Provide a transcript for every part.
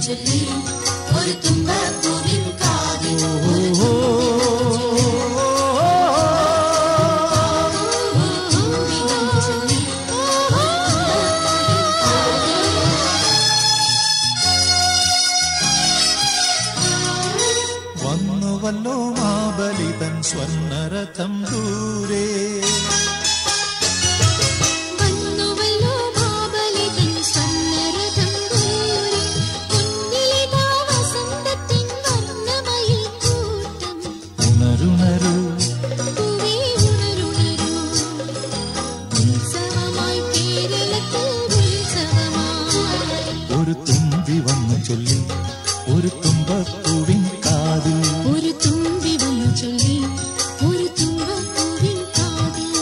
ചൊല്ലി ഒരു തുമ്പപ്പൂവിൻ കാതിൽ വന്നുവല്ലോ മാബലിതൻ സ്വർണ്ണരഥം ദൂരെ ഒരു തുമ്പി വന്നു ചൊല്ലി ഒരു തുമ്പപ്പൂവിൻ കാതിൽ ഒരു തുമ്പി വന്നു ചൊല്ലി ഒരു തുമ്പപ്പൂവിൻ കാതിൽ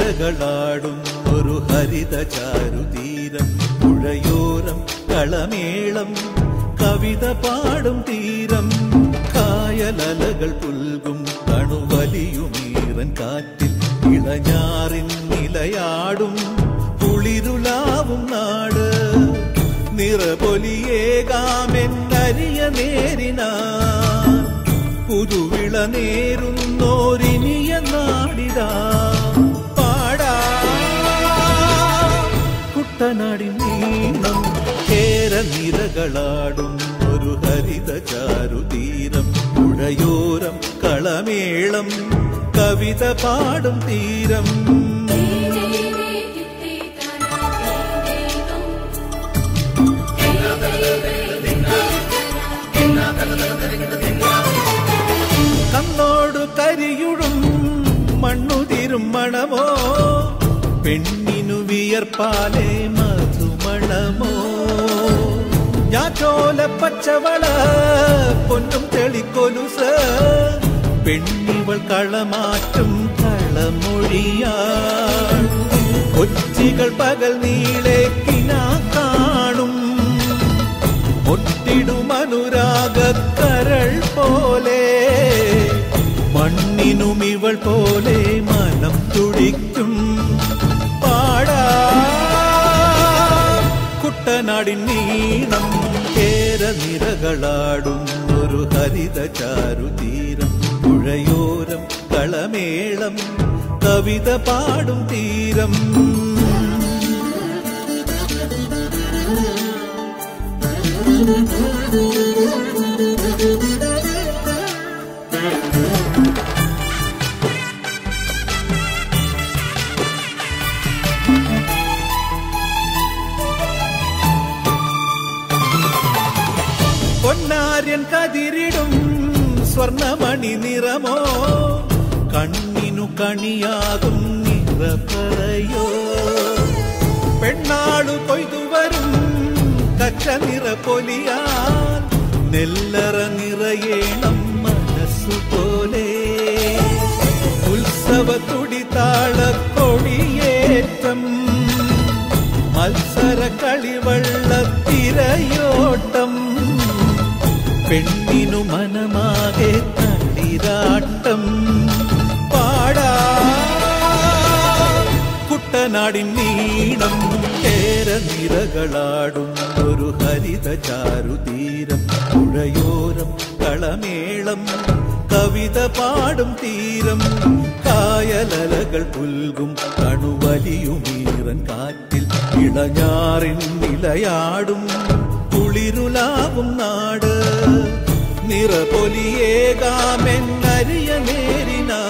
നിരകളാടും ഒരു ഹരിത ചാരുതീരം പുഴയോരം കളമേളം കവിത പാടും തീരം കായലലകൾ പുൽകും കണുവലിയുമീറൻ കാറ്റിൽ ഇളഞ്ഞാറിൻ നിലയാടും കുളിരുലാവും നാട് നിറപൊലിയേകാമെന്നരിയ നേരിനാ പുതുവിള നേരുന്നോരിനിയ നാടിതാ പാടാ കുട്ടനാടിൻ നീളം കേരനിരകളാടും ഒരു ഹരിത ചാരുതീരം പുഴയോരം കളമേളം കവിത പാടും തീരം കണ്ണോടു കരിയുടും മണ്ണുതിരും മണമോ പെണ്ണിനു വിയർപ്പാലേ മധുമണമോ ഞാറ്റോല പച്ചവള പൊന്നും തെളിക്കൊലുസ് പെണ്ണിവൾ കളമാറ്റും കളമൊഴിയാ കൊച്ചികൾ പകൽ നീളെ കിനാ കാണും ഒട്ടിടും അനുരാഗക്കരൾ പോലെ മണ്ണിനും ഇവൾ പോലെ മനം തുടിക്കും പാടാ കുട്ടനാടിൻ നീളം കേരനിരകളാടും ഒരു ഹരിത ചാരുതീരം പുഴയോരം കളമേളം കവിത പാടും തീരം പൊന്നാര്യൻ കതിരിടും സ്വർണമണി നിറമോ കണ്ണിനു കണിയാകും നിറപ്പറയോ പെണ്ണാളു കൊയ്തുവരും കച്ച നിറപ്പൊലിയാൽ നെല്ലറ നിറയേണം മനസ്സുപോലെ ഉത്സവ തുടിതാള കൊടിയേറ്റം മത്സര കളിവള്ളത്തിരയോട്ടം പെണ്ണിനു മനമാകെ തളിരാട്ടം പാടാ കുട്ടനാടിൻ നീളം കേരനിരകളാടും ഒരു ഹരിത ചാരുതീരം പുഴയോരം കളമേളം കവിത പാടും തീരം കായലലകൾ പുൽകും കണുവലിയുമീറൻ കാറ്റിൽ ഇളഞ്ഞാറിൻ നിലയാടും കുളിരുലാവും നാട് നിറപൊലിയേകാമെന്നരിയ നേരിനാ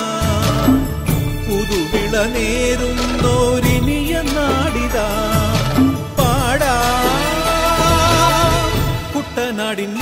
പുതുവിള നേരുന്നോരിനിയ നാടിതാ പാടാ കുട്ടനാടിൻ